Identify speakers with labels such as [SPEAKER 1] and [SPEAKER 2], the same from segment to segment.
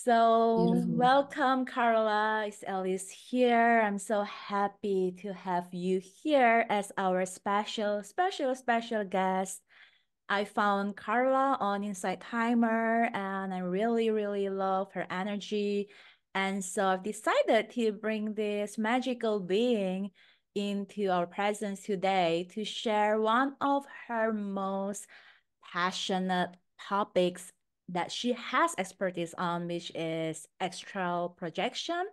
[SPEAKER 1] So
[SPEAKER 2] Beautiful.
[SPEAKER 1] welcome, Carla. It's Elies here. I'm so happy to have you here as our special guest. I found Carla on Insight Timer and I really love her energy. And so I've decided to bring this magical being into our presence today to share one of her most passionate topics that she has expertise on, which is astral projection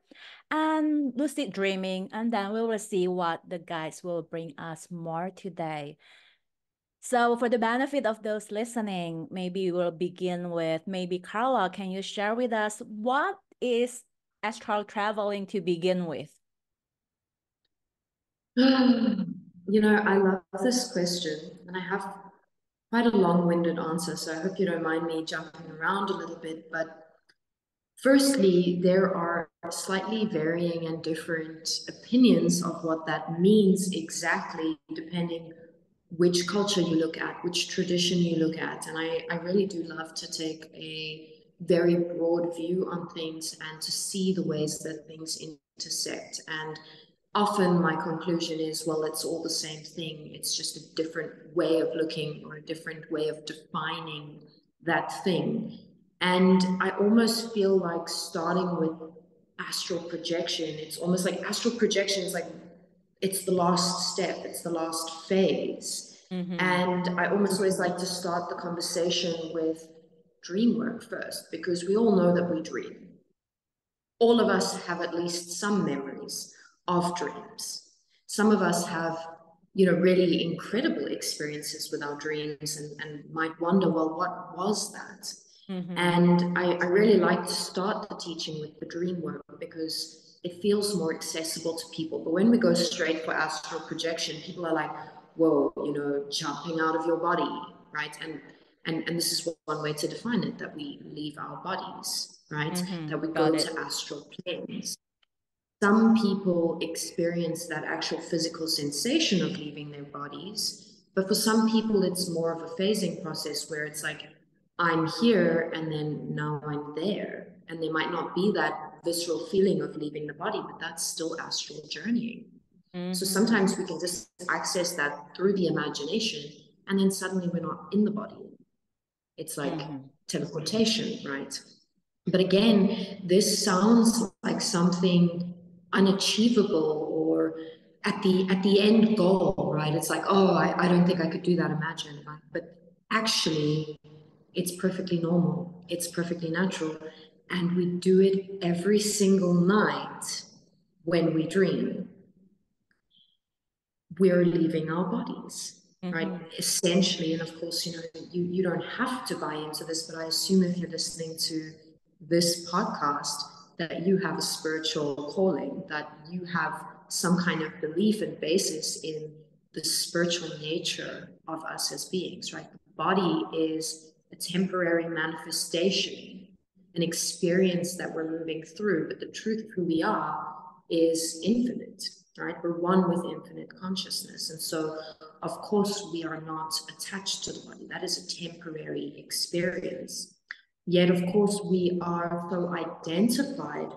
[SPEAKER 1] and lucid dreaming. And then we will see what the guides will bring us more today. So for the benefit of those listening, maybe we'll begin with maybe Carla, can you share with us what is astral traveling to begin with?
[SPEAKER 2] You know, I love this question, and I have quite a long-winded answer, so I hope you don't mind me jumping around a little bit. But firstly, there are slightly varying and different opinions of what that means exactly, depending which culture you look at, which tradition you look at. And I really do love to take a very broad view on things and to see the ways that things intersect. And often my conclusion is, well, it's all the same thing. It's just a different way of looking or a different way of defining that thing. And I almost feel like starting with astral projection, it's almost like astral projection is like, it's the last step, it's the last phase. And I almost always like to start the conversation with dream work first, because we all know that we dream. All of us have at least some memories of dreams. Some of us have, you know, really incredible experiences with our dreams and might wonder, well, what was that? And I really like to start the teaching with the dream work because it feels more accessible to people. But when we go straight for astral projection, people are like, whoa, you know, jumping out of your body, right? And this is one way to define it, that we leave our bodies, right? That we go to astral planes. Some people experience that actual physical sensation of leaving their bodies, but for some people it's more of a phasing process where it's like, I'm here and then now I'm there. And there might not be that visceral feeling of leaving the body, but that's still astral journeying. So sometimes we can just access that through the imagination, and then suddenly we're not in the body. It's like teleportation, right? But again, this sounds like something unachievable or at the end goal, right? It's like, oh, I don't think I could do that, imagine. But actually, it's perfectly normal. It's perfectly natural. And we do it every single night when we dream. We're leaving our bodies, right? Essentially. And of course, you know, you don't have to buy into this, but I assume if you're listening to this podcast, that you have a spiritual calling, that you have some kind of belief and basis in the spiritual nature of us as beings, right? The body is a temporary manifestation, an experience that we're moving through, but the truth of who we are is infinite, right? We're one with infinite consciousness. And so, of course, we are not attached to the body. That is a temporary experience. Yet, of course, we are so identified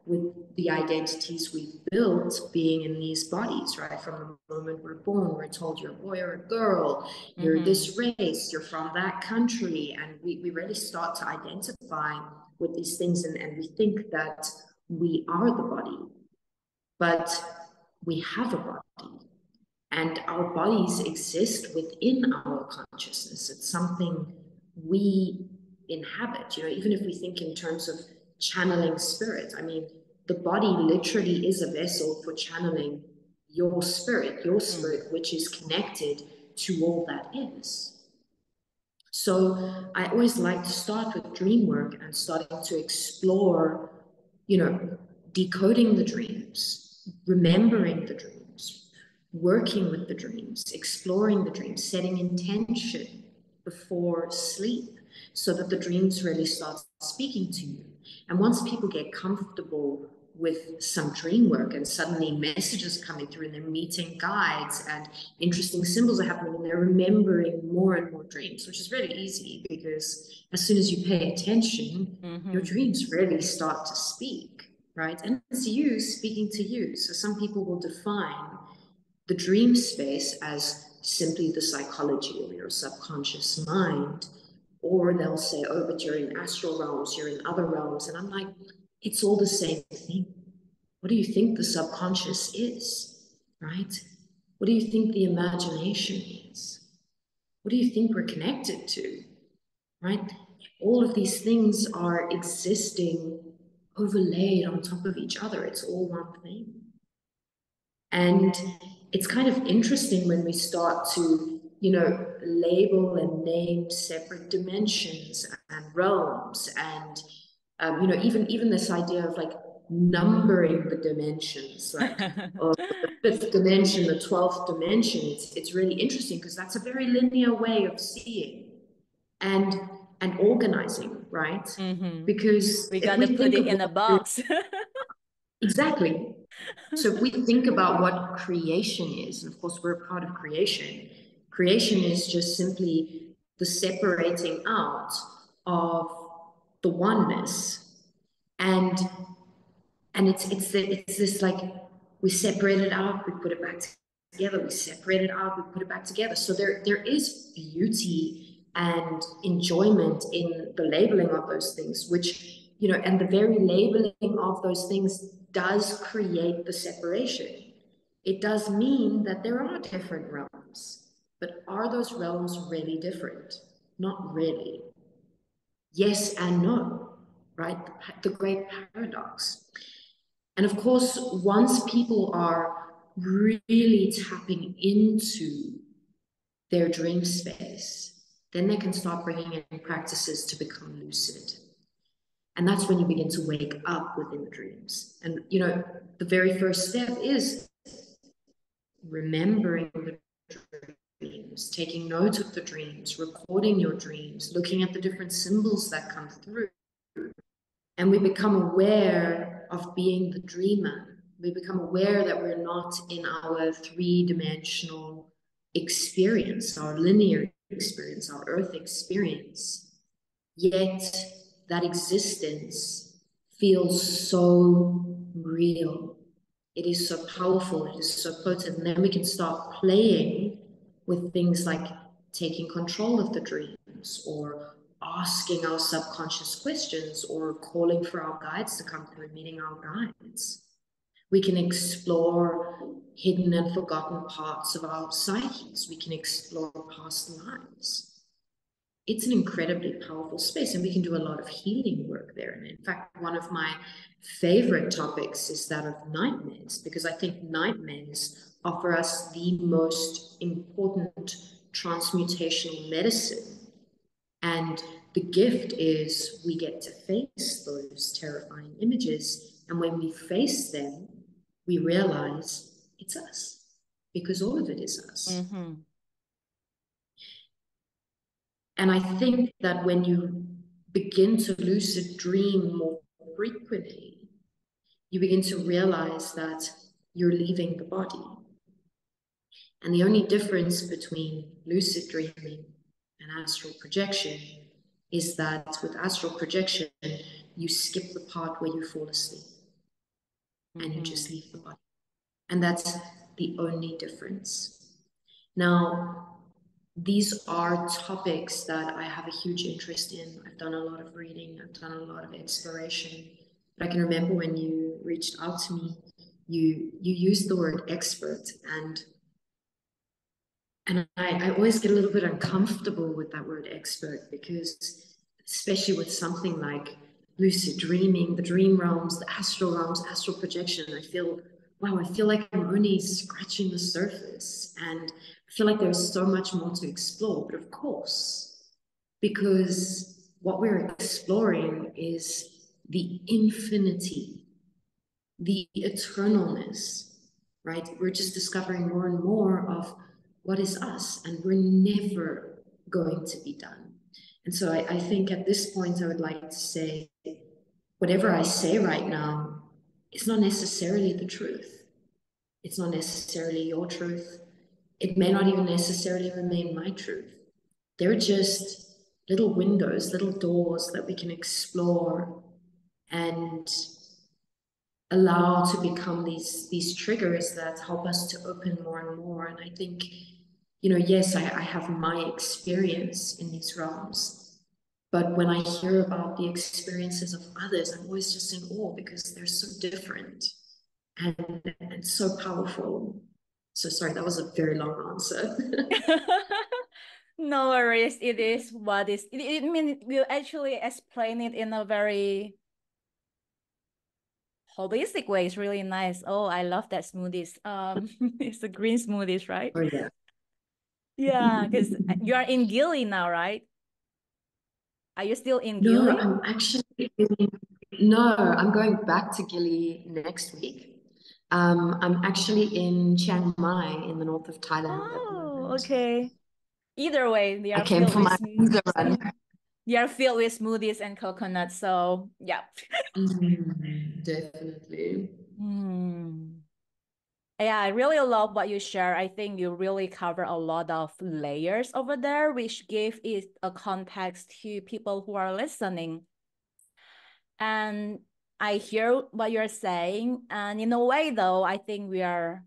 [SPEAKER 2] with the identities we've built being in these bodies, right? From the moment we're born, we're told you're a boy or a girl, you're this race, you're from that country. And we really start to identify with these things. And we think that we are the body, but we have a body. And our bodies exist within our consciousness. It's something we inhabit, you know, even if we think in terms of channeling spirit. I mean, the body literally is a vessel for channeling your spirit, which is connected to all that is. So I always like to start with dream work and starting to explore, you know, decoding the dreams, remembering the dreams, working with the dreams, exploring the dreams, setting intention before sleep so that the dreams really start speaking to you. And once people get comfortable with some dream work, and suddenly messages coming through, and they're meeting guides, and interesting symbols are happening, and they're remembering more and more dreams, which is really easy because as soon as you pay attention, your dreams really start to speak, right? And it's you speaking to you. So some people will define the dream space as simply the psychology of your subconscious mind, or they'll say, oh, but you're in astral realms, you're in other realms. And I'm like, it's all the same thing. What do you think the subconscious is, right? What do you think the imagination is? What do you think we're connected to, right? All of these things are existing overlaid on top of each other. It's all one thing. And it's kind of interesting when we start to, label and name separate dimensions and realms, and even this idea of like numbering the dimensions, like the 5th dimension, the 12th dimension. It's really interesting because that's a very linear way of seeing and organizing, right? Because
[SPEAKER 1] we
[SPEAKER 2] if
[SPEAKER 1] gotta
[SPEAKER 2] we
[SPEAKER 1] put
[SPEAKER 2] think
[SPEAKER 1] it
[SPEAKER 2] of
[SPEAKER 1] in a box.
[SPEAKER 2] exactly. So if we think about what creation is, and of course we're a part of creation, creation is just simply the separating out of the oneness. And it's this like, we separate it out, we put it back together, we separate it out, we put it back together. So there is beauty and enjoyment in the labeling of those things, which, and the very labeling of those things does create the separation. It does mean that there are different realms, but are those realms really different? Not really. Yes and no, right? The great paradox. And of course, once people are really tapping into their dream space, then they can start bringing in practices to become lucid. And that's when you begin to wake up within the dreams. And, the very first step is remembering the dreams, taking note of the dreams, recording your dreams, looking at the different symbols that come through. And we become aware of being the dreamer. We become aware that we're not in our three-dimensional experience, our linear experience, our earth experience. Yet that existence feels so real. It is so powerful, it is so potent. And then we can start playing with things like taking control of the dreams, or asking our subconscious questions, or calling for our guides to come through, meeting our guides. We can explore hidden and forgotten parts of our psyches. We can explore past lives. It's an incredibly powerful space, and we can do a lot of healing work there. And in fact, one of my favorite topics is that of nightmares, because I think nightmares offer us the most important transmutational medicine. And the gift is we get to face those terrifying images. And when we face them, we realize it's us, because all of it is us. And I think that when you begin to lucid dream more frequently, you begin to realize that you're leaving the body. And the only difference between lucid dreaming and astral projection is that with astral projection, you skip the part where you fall asleep and you just leave the body. And that's the only difference. Now, these are topics that I have a huge interest in. I've done a lot of reading, I've done a lot of exploration. But I can remember when you reached out to me, you used the word expert, and I always get a little bit uncomfortable with that word expert, because especially with something like lucid dreaming, the dream realms, the astral realms, astral projection, I feel like I'm only scratching the surface, and I feel like there's so much more to explore. But of course, because what we're exploring is the infinity, the eternalness, right? We're just discovering more and more of what is us, and we're never going to be done. And so I think at this point, I would like to say, whatever I say right now it's not necessarily the truth. It's not necessarily your truth. It may not even necessarily remain my truth. They're just little windows, little doors that we can explore and allow to become these triggers that help us to open more and more. And I think, yes, I have my experience in these realms, but when I hear about the experiences of others, I'm always just in awe because they're so different and so powerful. So sorry, that was a very long answer.
[SPEAKER 1] No worries. It is what is. I mean, you actually explain it in a very holistic way. It's really nice. Oh, I love that smoothies. It's the green smoothies, right?
[SPEAKER 2] Oh yeah.
[SPEAKER 1] Yeah, because you are in Gili now, right? Are you still in
[SPEAKER 2] No,
[SPEAKER 1] Gili?
[SPEAKER 2] I'm actually no, I'm going back to Gili next week. I'm actually in Chiang Mai in the north of Thailand at the
[SPEAKER 1] Oh,
[SPEAKER 2] moment.
[SPEAKER 1] okay. Either way, they
[SPEAKER 2] I
[SPEAKER 1] are
[SPEAKER 2] came
[SPEAKER 1] filled
[SPEAKER 2] for
[SPEAKER 1] with
[SPEAKER 2] my visa run.
[SPEAKER 1] they are filled with smoothies and coconuts. So yeah.
[SPEAKER 2] Definitely.
[SPEAKER 1] Hmm. Yeah, I really love what you share. I think you really cover a lot of layers over there, which give it a context to people who are listening. And I hear what you're saying. And in a way, though, I think we are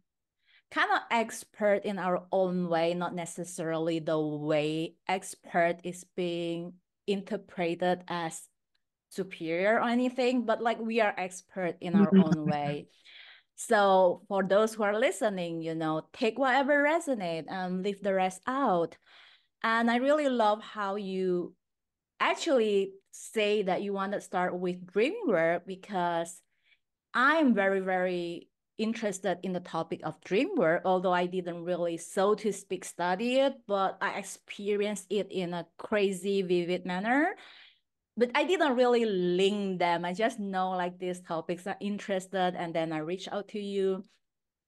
[SPEAKER 1] kind of expert in our own way, not necessarily the way expert is being interpreted as superior or anything, but like we are expert in our own way. So for those who are listening, take whatever resonate and leave the rest out. And I really love how you actually say that you want to start with dreamwork because I'm very, very interested in the topic of dreamwork, although I didn't really, so to speak, study it, but I experienced it in a crazy, vivid manner. But I didn't really link them. I just know like these topics are interested, and then I reach out to you.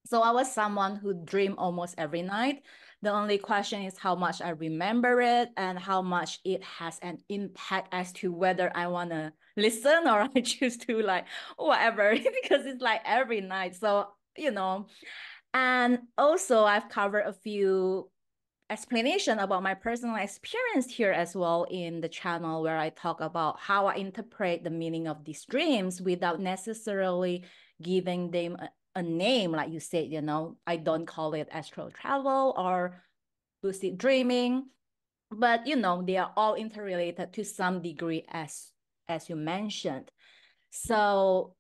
[SPEAKER 1] So I was someone who dream almost every night. The only question is how much I remember it and how much it has an impact as to whether I want to listen or I choose to like whatever because it's like every night. So, and also I've covered a few explanation about my personal experience here as well in the channel where I talk about how I interpret the meaning of these dreams without necessarily giving them a name. Like you said, I don't call it astral travel or lucid dreaming, but they are all interrelated to some degree as you mentioned. So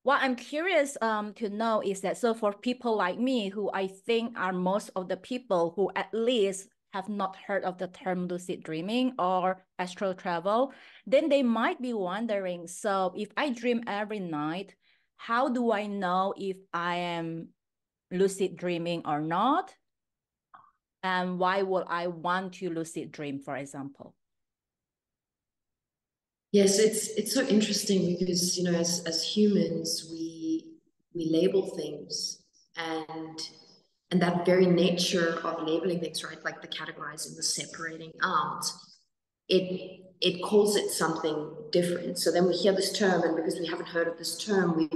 [SPEAKER 1] what I'm curious to know is that, so for people like me, who I think are most of the people who at least have not heard of the term lucid dreaming or astral travel, then they might be wondering, so if I dream every night, how do I know if I am lucid dreaming or not? And why would I want to lucid dream, for example?
[SPEAKER 2] Yes, it's so interesting because as humans we label things and that very nature of labeling things, right? Like the categorizing, the separating out, it calls it something different. So then we hear this term, and because we haven't heard of this term, we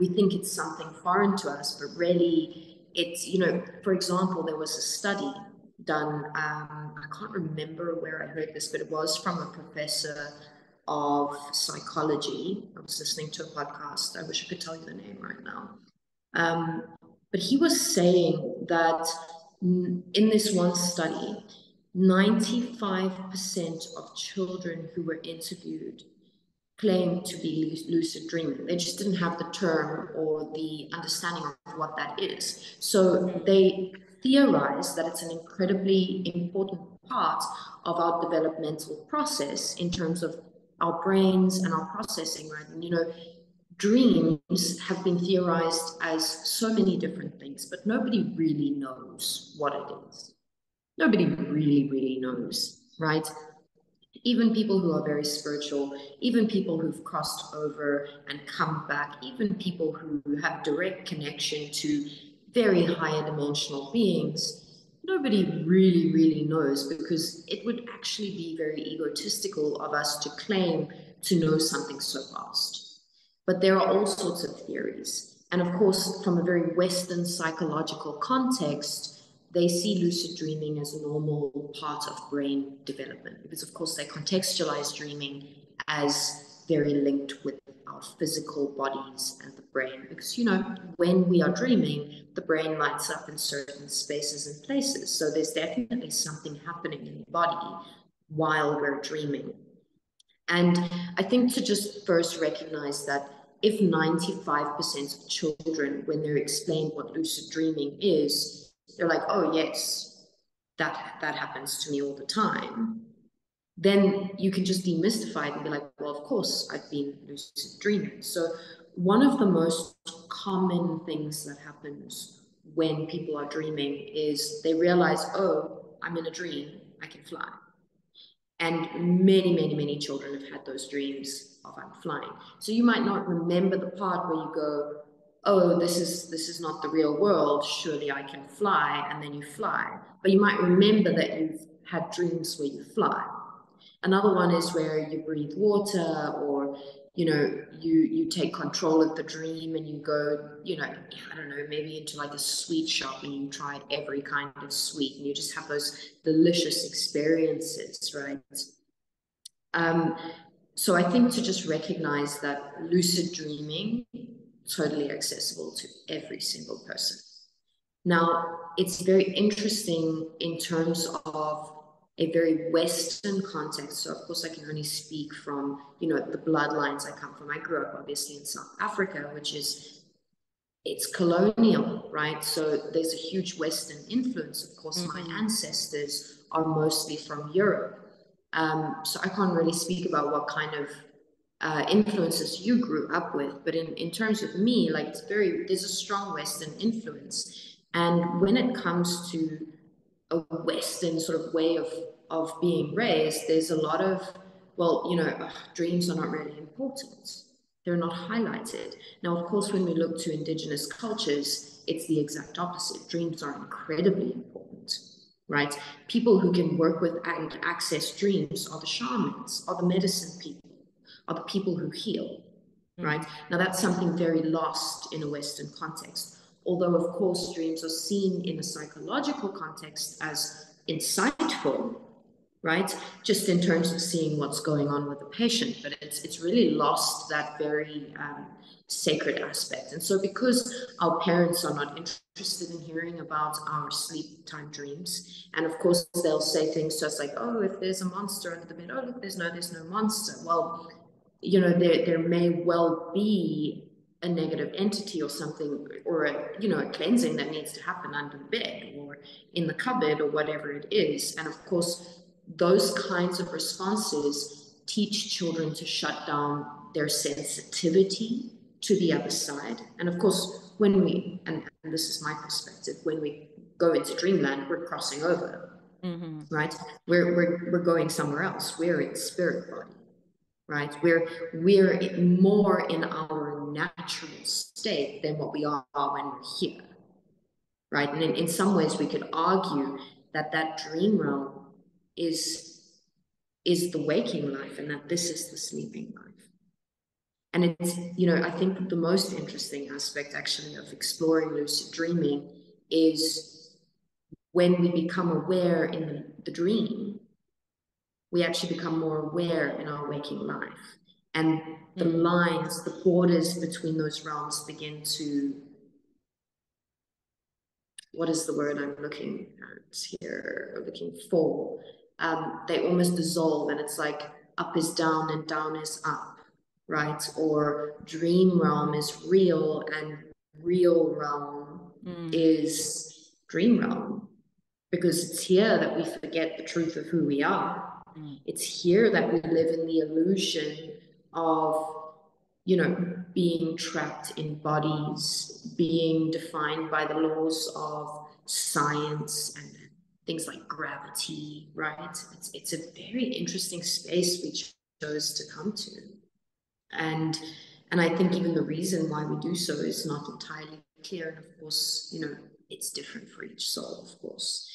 [SPEAKER 2] think it's something foreign to us, but really it's, for example, there was a study done, I can't remember where I heard this, but it was from a professor of psychology. I was listening to a podcast. I wish I could tell you the name right now. But he was saying that in this one study, 95% of children who were interviewed claimed to be lucid dreaming. They just didn't have the term or the understanding of what that is. So they theorize that it's an incredibly important part of our developmental process in terms of our brains and our processing, right? And dreams have been theorized as so many different things, but nobody really knows what it is. Nobody really, really knows, right? Even people who are very spiritual, even people who've crossed over and come back, even people who have direct connection to very higher dimensional beings, nobody really, really knows, because it would actually be very egotistical of us to claim to know something so vast. But there are all sorts of theories. And of course, from a very Western psychological context, they see lucid dreaming as a normal part of brain development, because of course they contextualize dreaming as very linked with our physical bodies and the brain. Because, you know, when we are dreaming, the brain lights up in certain spaces and places. So there's definitely something happening in the body while we're dreaming. And I think to just first recognize that if 95% of children, when they're explained what lucid dreaming is, they're like, oh yes, that happens to me all the time, then you can just demystify it and be like, well, of course I've been lucid dreaming. So one of the most common things that happens when people are dreaming is they realize, oh, I'm in a dream, I can fly. And many children have had those dreams of I'm flying. So you might not remember the part where you go, oh, this is not the real world, surely I can fly, and then you fly. But you might remember that you've had dreams where you fly. Another one is where you breathe water, or you take control of the dream and you go, I don't know, maybe into like a sweet shop and you try every kind of sweet and you just have those delicious experiences, right? So I think to just recognize that lucid dreaming totally accessible to every single person. Now, it's very interesting in terms of a very Western context. So of course I can only speak from, the bloodlines I come from. I grew up obviously in South Africa, which is, it's colonial, right? So there's a huge Western influence. Of course, my ancestors are mostly from Europe. So I can't really speak about what kind of influences you grew up with, but in terms of me, like there's a strong Western influence. And when it comes to a Western sort of way of being raised, there's a lot of, dreams are not really important. They're not highlighted. Now, of course, when we look to indigenous cultures, it's the exact opposite. Dreams are incredibly important, right? People who can work with and access dreams are the shamans, are the medicine people, are the people who heal, right? Now, that's something very lost in a Western context. Although, of course, dreams are seen in a psychological context as insightful, right? Just in terms of seeing what's going on with the patient, but it's really lost that very sacred aspect. And so because our parents are not interested in hearing about our sleep time dreams, and of course they'll say things to us like, oh, if there's a monster under the bed, oh, look, there's no monster. Well, there may well be a negative entity or something, or a cleansing that needs to happen under the bed or in the cupboard or whatever it is. And of course, those kinds of responses teach children to shut down their sensitivity to the other side. And of course, when we, and this is my perspective, when we go into dreamland, we're crossing over, right? We're going somewhere else. We're in spirit body, right? We're more in our natural state than what we are when we're here, right? And in some ways, we could argue that dream realm is the waking life, and that this is the sleeping life. And it's, I think the most interesting aspect actually of exploring lucid dreaming is when we become aware in the dream, we actually become more aware in our waking life. And the lines, the borders between those realms begin to, what is the word I'm looking at here, or looking for? They almost dissolve, and it's like up is down and down is up, right? Or dream realm is real and real realm is dream realm, because it's here that we forget the truth of who we are. It's here that we live in the illusion of, being trapped in bodies, being defined by the laws of science and things like gravity, right? It's a very interesting space we chose to come to. And I think even the reason why we do so is not entirely clear. And of course, it's different for each soul, of course.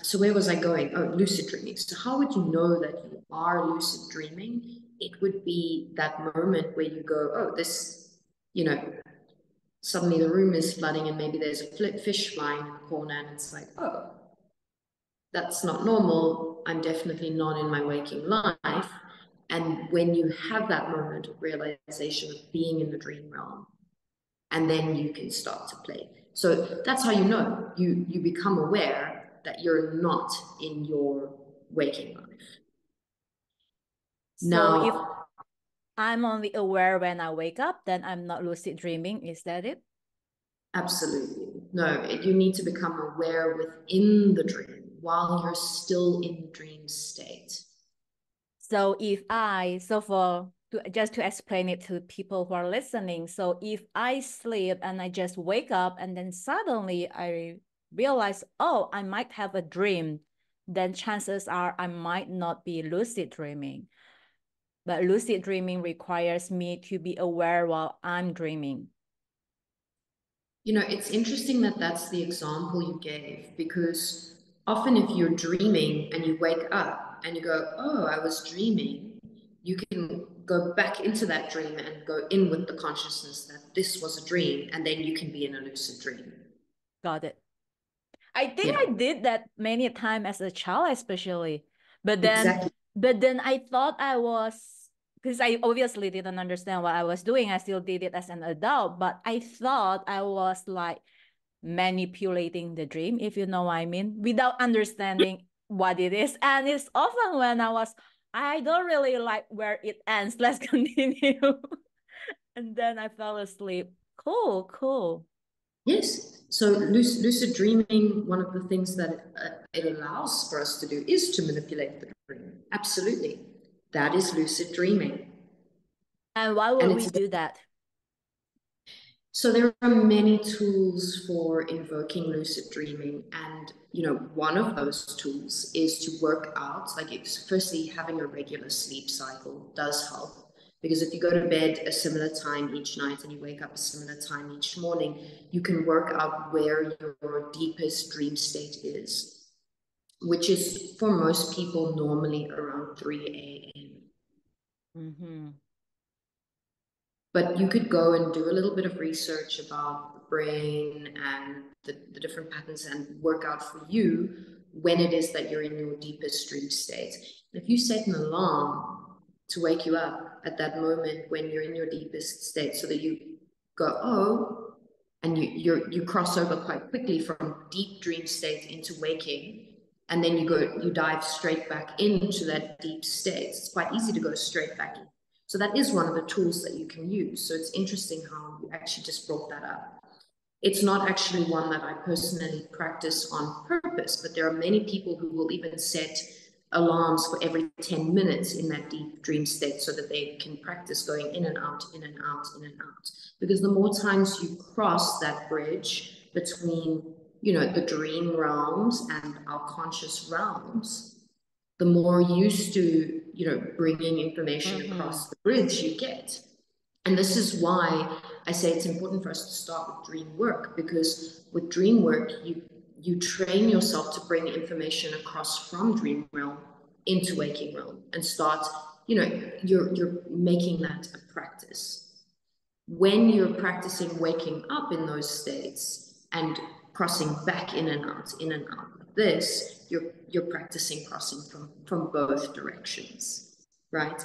[SPEAKER 2] So where was I going? Oh, lucid dreaming. So how would you know that you are lucid dreaming? It would be that moment where you go, oh, this, suddenly the room is flooding and maybe there's a fish flying in the corner and it's like, oh, that's not normal. I'm definitely not in my waking life. And when you have that moment of realization of being in the dream realm, and then you can start to play. So that's how you know. You become aware that you're not in your waking life.
[SPEAKER 1] So if
[SPEAKER 2] Now,
[SPEAKER 1] I'm only aware when I wake up, then I'm not lucid dreaming. Is that it?
[SPEAKER 2] absolutely. No, you need to become aware within the dream while you're still in the dream state.
[SPEAKER 1] So just to explain it to people who are listening, so if I sleep and I just wake up and then suddenly I realize, oh, I might have a dream, then chances are I might not be lucid dreaming. But lucid dreaming requires me to be aware while I'm dreaming.
[SPEAKER 2] It's interesting that that's the example you gave, because often if you're dreaming and you wake up and you go, oh, I was dreaming, you can go back into that dream and go in with the consciousness that this was a dream, and then you can be in a lucid dream.
[SPEAKER 1] Got it. I think
[SPEAKER 2] Yeah,
[SPEAKER 1] I did that many times as a child, especially. But then,
[SPEAKER 2] exactly.
[SPEAKER 1] but then I thought I was, because I obviously didn't understand what I was doing. I still did it as an adult, but I thought I was like manipulating the dream, if you know what I mean, without understanding what it is. And it's often when I don't really like where it ends. Let's continue. And then I fell asleep. Cool, cool.
[SPEAKER 2] Yes. So lucid dreaming, one of the things that it allows for us to do is to manipulate the dream. Absolutely. That is lucid dreaming.
[SPEAKER 1] And why would
[SPEAKER 2] And
[SPEAKER 1] we
[SPEAKER 2] it's
[SPEAKER 1] do that?
[SPEAKER 2] So there are many tools for invoking lucid dreaming, and one of those tools is to work out. Like, it's firstly having a regular sleep cycle does help, because if you go to bed a similar time each night and you wake up a similar time each morning, you can work out where your deepest dream state is, which is for most people normally around 3 a.m.
[SPEAKER 1] Mm-hmm.
[SPEAKER 2] But you could go and do a little bit of research about the brain and the different patterns and work out for you when it is that you're in your deepest dream state. If you set an alarm to wake you up at that moment when you're in your deepest state, so that you go, oh, and you cross over quite quickly from deep dream state into waking, and then you dive straight back into that deep state. It's quite easy to go straight back in. So that is one of the tools that you can use. So it's interesting how you actually just brought that up. It's not actually one that I personally practice on purpose, but there are many people who will even set alarms for every 10 minutes in that deep dream state, so that they can practice going in and out, in and out, in and out. Because the more times you cross that bridge between, the dream realms and our conscious realms, the more used to, bringing information across the bridge you get. And this is why I say it's important for us to start with dream work, because with dream work, you train yourself to bring information across from dream realm into waking realm and start, you're making that a practice. When you're practicing waking up in those states and crossing back in and out like this, you're practicing crossing from both directions, right?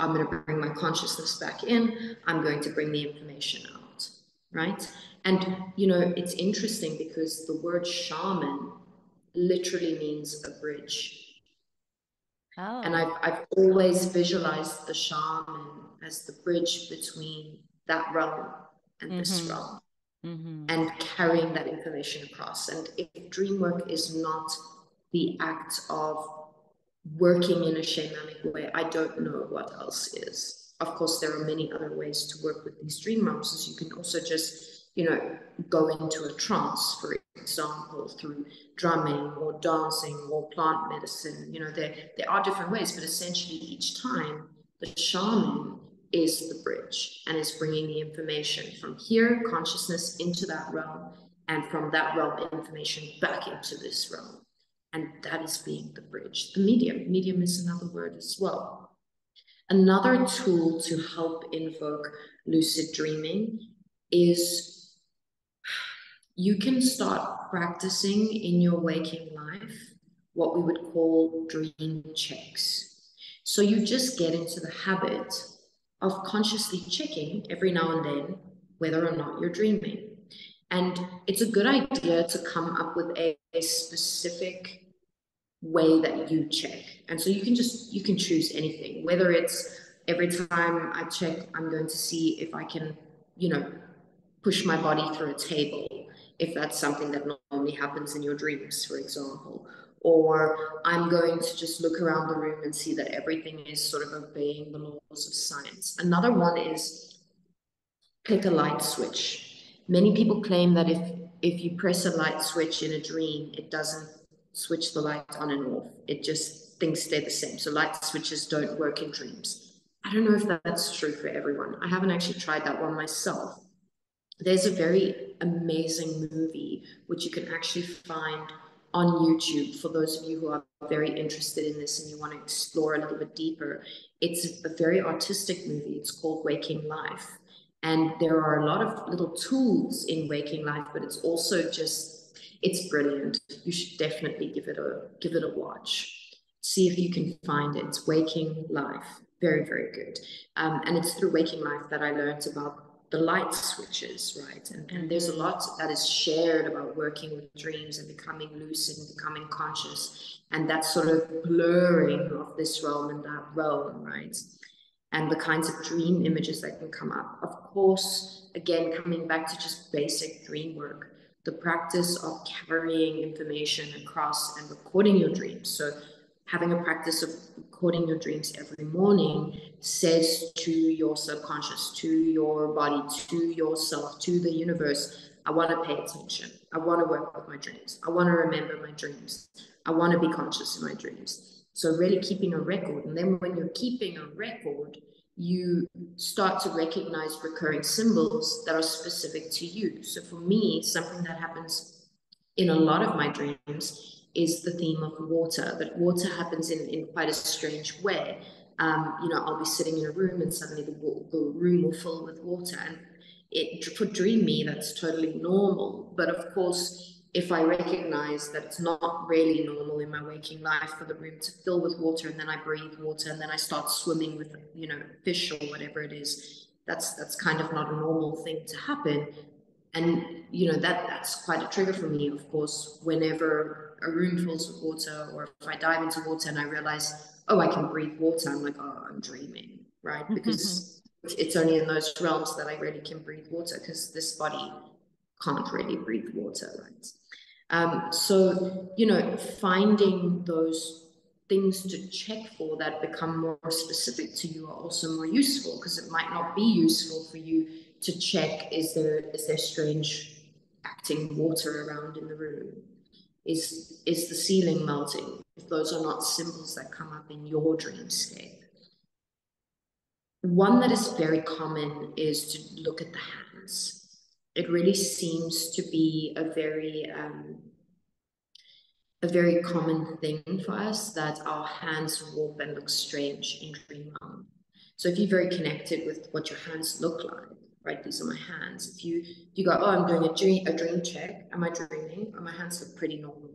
[SPEAKER 2] I'm going to bring my consciousness back in, I'm going to bring the information out, right? And it's interesting because the word shaman literally means a bridge.
[SPEAKER 1] Oh.
[SPEAKER 2] And I've always visualized the shaman as the bridge between that realm and this realm, and carrying that information across. And if dream work is not the act of working in a shamanic way, I don't know what else is. Of course, there are many other ways to work with these dream realms. As you can also just, go into a trance, for example, through drumming or dancing or plant medicine. There are different ways, but essentially each time the shaman is the bridge and is bringing the information from here, consciousness, into that realm, and from that realm, information back into this realm. And that is being the bridge. The medium. Medium is another word as well. Another tool to help invoke lucid dreaming is you can start practicing in your waking life what we would call dream checks. So you just get into the habit of consciously checking every now and then whether or not you're dreaming. And it's a good idea to come up with a specific way that you check. And so you can choose anything, whether it's every time I check, I'm going to see if I can, push my body through a table, if that's something that normally happens in your dreams, for example. Or I'm going to just look around the room and see that everything is sort of obeying the laws of science. Another one is click a light switch. Many people claim that if you press a light switch in a dream, it doesn't switch the light on and off. It just, things stay the same. So light switches don't work in dreams. I don't know if that's true for everyone. I haven't actually tried that one myself. There's a very amazing movie which you can actually find on YouTube for those of you who are very interested in this and you want to explore a little bit deeper. It's a very artistic movie. It's called Waking Life. And there are a lot of little tools in Waking Life, but it's also just, it's brilliant. You should definitely give it a watch. See if you can find it. It's Waking Life. Very, very good. And it's through Waking Life that I learned about the light switches, right? And there's a lot that is shared about working with dreams and becoming lucid and becoming conscious, and that sort of blurring of this realm and that realm, right? And the kinds of dream images that can come up. Of course, again, coming back to just basic dream work, the practice of carrying information across and recording your dreams. So having a practice of recording your dreams every morning says to your subconscious, to your body, to yourself, to the universe, I want to pay attention. I want to work with my dreams. I want to remember my dreams. I want to be conscious in my dreams. So really keeping a record. And then when you're keeping a record, you start to recognize recurring symbols that are specific to you. So for me, something that happens in a lot of my dreams is the theme of water, but water happens in quite a strange way. I'll be sitting in a room and suddenly the room will fill with water. And for dream me, that's totally normal. But of course, if I recognize that it's not really normal in my waking life for the room to fill with water, and then I breathe water, and then I start swimming with, fish or whatever it is, that's kind of not a normal thing to happen. And that's quite a trigger for me, of course, whenever a room fills with water, or if I dive into water and I realize, oh, I can breathe water, I'm like, oh, I'm dreaming, right? Because it's only in those realms that I really can breathe water, because this body can't really breathe water, right? So finding those things to check for that become more specific to you are also more useful, because it might not be useful for you to check, is there strange acting water around in the room? Is the ceiling melting? If those are not symbols that come up in your dreamscape. One that is very common is to look at the hands. It really seems to be a very common thing for us, that our hands warp and look strange in dream realm. So if you're very connected with what your hands look like, right? These are my hands. If you go, oh, I'm doing a dream check. Am I dreaming? Oh, my hands look pretty normal.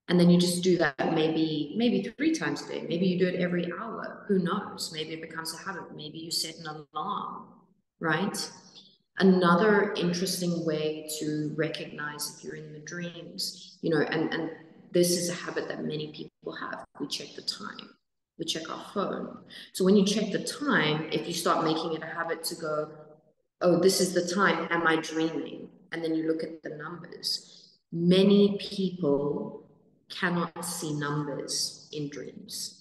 [SPEAKER 2] And then you just do that maybe 3 times a day. Maybe you do it every hour. Who knows? Maybe it becomes a habit. Maybe you set an alarm, right? Another interesting way to recognize if you're in the dreams, and this is a habit that many people have. We check the time. We check our phone. So when you check the time, if you start making it a habit to go, oh, this is the time, am I dreaming? And then you look at the numbers. Many people cannot see numbers in dreams.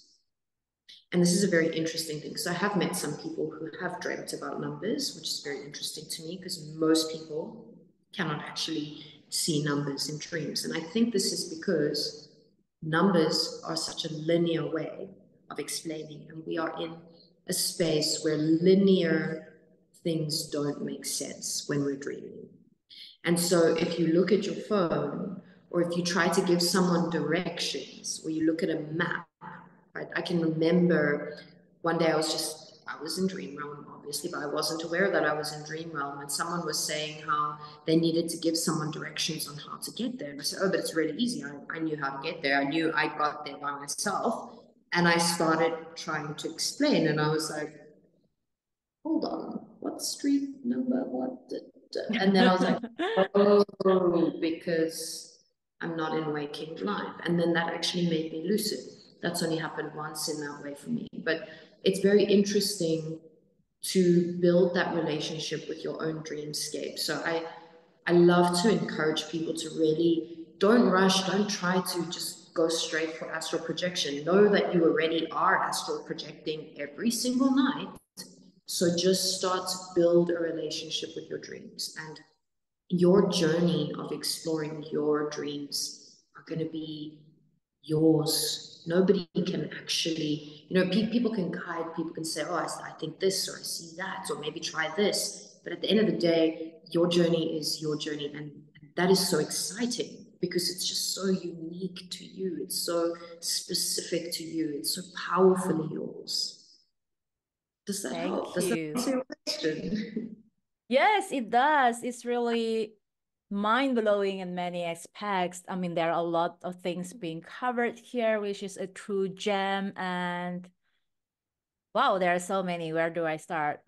[SPEAKER 2] And this is a very interesting thing, because I have met some people who have dreamt about numbers, which is very interesting to me, because most people cannot actually see numbers in dreams. And I think this is because numbers are such a linear way of explaining, and we are in a space where linear things don't make sense when we're dreaming. And so if you look at your phone, or if you try to give someone directions, or you look at a map, right? I can remember one day I was in dream realm, obviously, but I wasn't aware that I was in dream realm, and someone was saying how they needed to give someone directions on how to get there. And I said, oh, but it's really easy. I knew how to get there. I knew I got there by myself. And I started trying to explain, and I was like, hold on, what street number, what? And then I was like, oh, because I'm not in waking life. And then that actually made me lucid. That's only happened once in that way for me. But it's very interesting to build that relationship with your own dreamscape. So I love to encourage people to really don't rush, don't try to just go straight for astral projection. Know that you already are astral projecting every single night. So just start to build a relationship with your dreams, and your journey of exploring your dreams are going to be yours. Nobody can actually, people can guide, people can say, oh, I think this, or I see that, or maybe try this. But at the end of the day, your journey is your journey. And that is so exciting because it's just so unique to you. It's so specific to you. It's so powerfully yours. Does that help?
[SPEAKER 1] Thank
[SPEAKER 2] Does that
[SPEAKER 1] you.
[SPEAKER 2] answer your question?
[SPEAKER 1] Yes, it does. It's really mind-blowing in many aspects. I mean, there are a lot of things being covered here, which is a true gem. And wow, there are so many. Where do I start?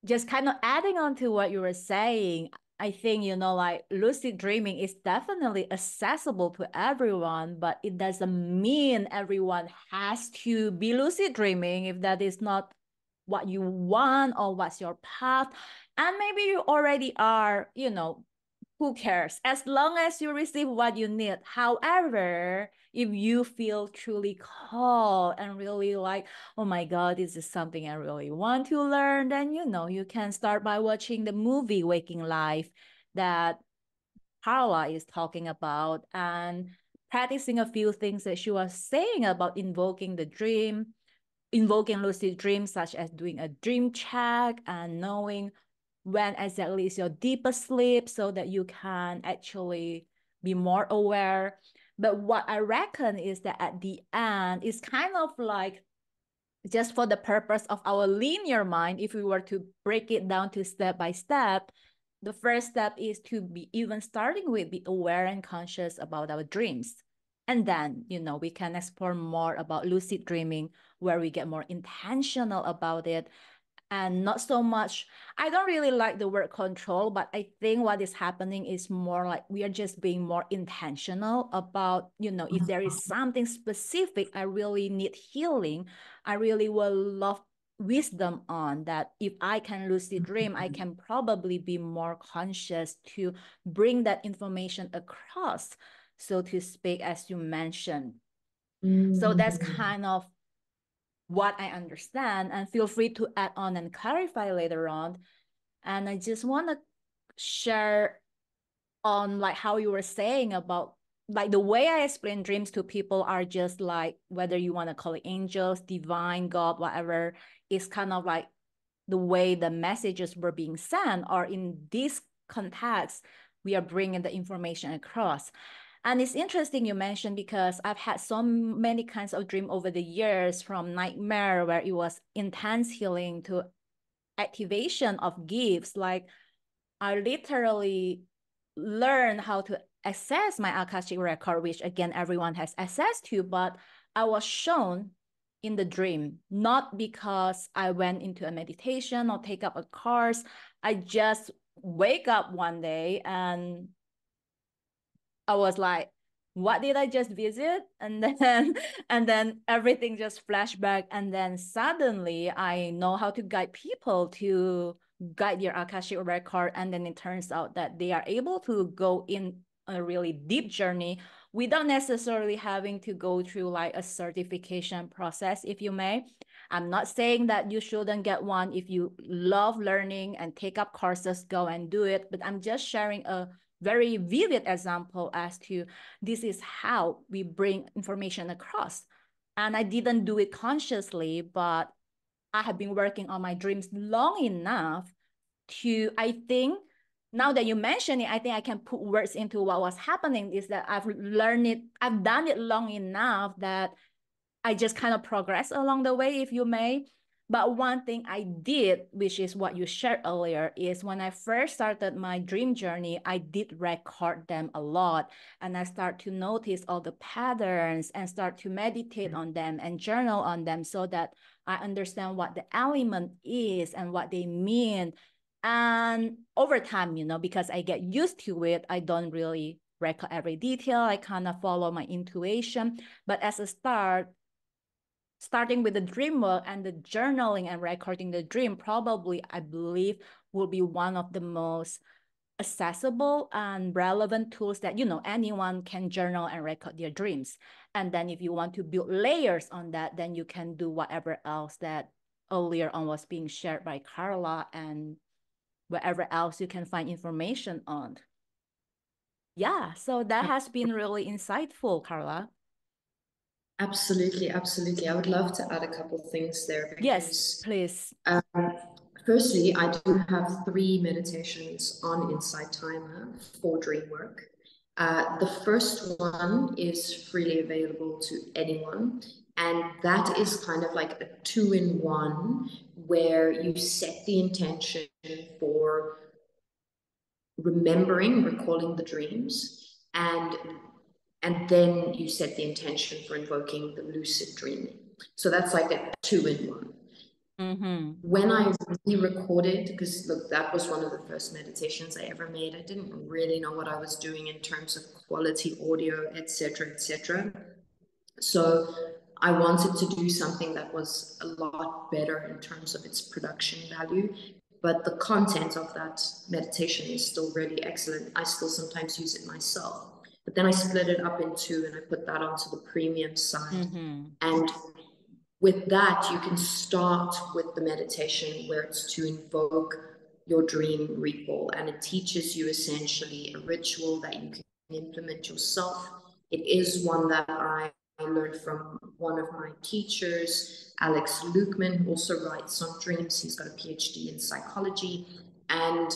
[SPEAKER 1] Just kind of adding on to what you were saying, I think, like lucid dreaming is definitely accessible to everyone, but it doesn't mean everyone has to be lucid dreaming if that is not what you want or what's your path. And maybe you already are, who cares? As long as you receive what you need. However, if you feel truly called and really like, oh my God, this is something I really want to learn, then you can start by watching the movie Waking Life that Carla is talking about and practicing a few things that she was saying about invoking lucid dreams, such as doing a dream check and knowing when exactly is your deepest sleep so that you can actually be more aware. But what I reckon is that at the end, it's kind of like just for the purpose of our linear mind, if we were to break it down to step by step, the first step is to be even starting with be aware and conscious about our dreams. And then, we can explore more about lucid dreaming, where we get more intentional about it and not so much. I don't really like the word control, but I think what is happening is more like we are just being more intentional about, if there is something specific I really need healing, I really will love wisdom on that. If I can lucid dream, I can probably be more conscious to bring that information across, so to speak, as you mentioned. So that's kind of what I understand, and feel free to add on and clarify later on. And I just want to share on like how you were saying about like the way I explain dreams to people are just like, whether you want to call it angels, divine, God, whatever, is kind of like the way the messages were being sent, or in this context, we are bringing the information across. And it's interesting you mentioned, because I've had so many kinds of dream over the years, from nightmare where it was intense healing to activation of gifts. Like I literally learned how to access my Akashic record, which again, everyone has access to, but I was shown in the dream, not because I went into a meditation or take up a course. I just wake up one day and I was like, what did I just visit? And then and then everything just flashback. And then suddenly I know how to guide people to guide your Akashic record. And then it turns out that they are able to go in a really deep journey without necessarily having to go through like a certification process, if you may. I'm not saying that you shouldn't get one. If you love learning and take up courses, go and do it. But I'm just sharing a very vivid example as to this is how we bring information across. And I didn't do it consciously, but I have been working on my dreams long enough to, I think, now that you mention it, I think I can put words into what was happening, is that I've learned it, I've done it long enough that I just kind of progress along the way, if you may. But one thing I did, which is what you shared earlier, is when I first started my dream journey, I did record them a lot. And I start to notice all the patterns and start to meditate on them and journal on them so that I understand what the element is and what they mean. And over time, because I get used to it, I don't really record every detail. I kind of follow my intuition. But as a starting with the dream work and the journaling and recording the dream, probably, I believe, will be one of the most accessible and relevant tools that, anyone can journal and record their dreams. And then if you want to build layers on that, then you can do whatever else that earlier on was being shared by Carla and wherever else you can find information on. Yeah, so that has been really insightful, Carla.
[SPEAKER 2] Absolutely, absolutely. I would love to add a couple of things there
[SPEAKER 1] Yes,
[SPEAKER 2] because,
[SPEAKER 1] please.
[SPEAKER 2] firstly, I do have 3 meditations on Insight Timer for dream work. The first one is freely available to anyone, and that is kind of like a 2-in-1 where you set the intention for recalling the dreams, and then you set the intention for invoking the lucid dreaming. So that's like a 2-in-1.
[SPEAKER 1] Mm-hmm.
[SPEAKER 2] When I re-recorded, because look, that was one of the first meditations I ever made. I didn't really know what I was doing in terms of quality audio, etc., etc. So I wanted to do something that was a lot better in terms of its production value. But the content of that meditation is still really excellent. I still sometimes use it myself. But then I split it up in 2 and I put that onto the premium side.
[SPEAKER 1] Mm-hmm.
[SPEAKER 2] And with that, you can start with the meditation where it's to invoke your dream recall. And it teaches you essentially a ritual that you can implement yourself. It is one that I learned from one of my teachers, Alex Lukeman, who also writes on dreams. He's got a PhD in psychology. And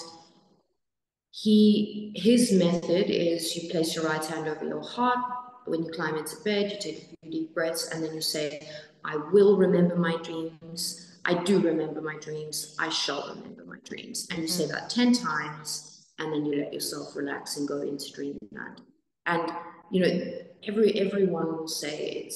[SPEAKER 2] his method is you place your right hand over your heart. When you climb into bed, you take a few deep breaths, and then you say, I will remember my dreams. I do remember my dreams. I shall remember my dreams. And you say that 10 times, and then you let yourself relax and go into dreamland. And, everyone will say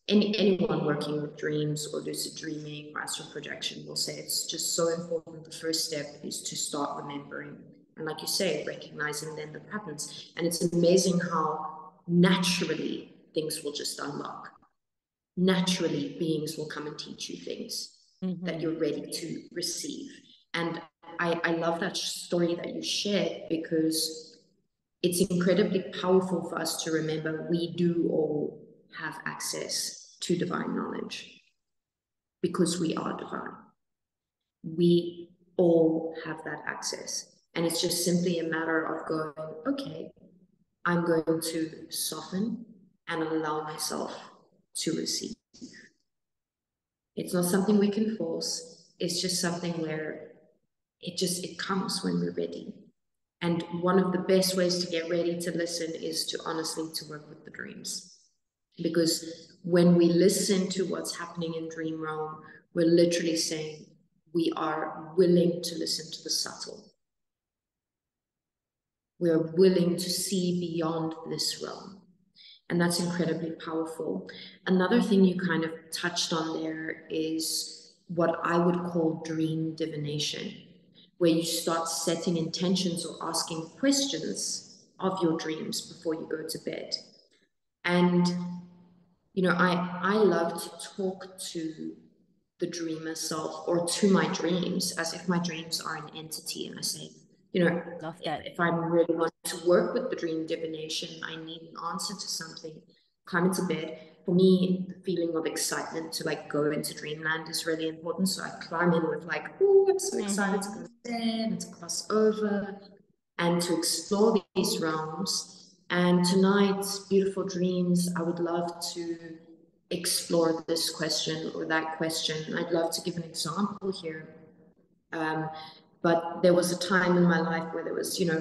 [SPEAKER 2] anyone working with dreams or lucid dreaming or astral projection will say it's just so important. The first step is to start remembering. And like you say, recognizing then the patterns. And it's amazing how naturally things will just unlock. Naturally, beings will come and teach you things that you're ready to receive. And I love that story that you shared because it's incredibly powerful for us to remember we do all have access to divine knowledge because we are divine. We all have that access. And it's just simply a matter of going, okay, I'm going to soften and allow myself to receive. It's not something we can force. It's just something where it comes when we're ready. And one of the best ways to get ready to listen is to honestly to work with the dreams. Because when we listen to what's happening in dream realm, we're literally saying we are willing to listen to the subtle. We are willing to see beyond this realm. And that's incredibly powerful. Another thing you kind of touched on there is what I would call dream divination, where you start setting intentions or asking questions of your dreams before you go to bed. And, I love to talk to the dreamer self or to my dreams as if my dreams are an entity. And I say,
[SPEAKER 1] Love that.
[SPEAKER 2] if I really want to work with the dream divination, I need an answer to something. Climb into bed. For me, the feeling of excitement to go into dreamland is really important. So I climb in with oh, I'm so excited to go to bed and to cross over and to explore these realms. And tonight, beautiful dreams, I would love to explore this question or that question. I'd love to give an example here. But there was a time in my life where there was, you know,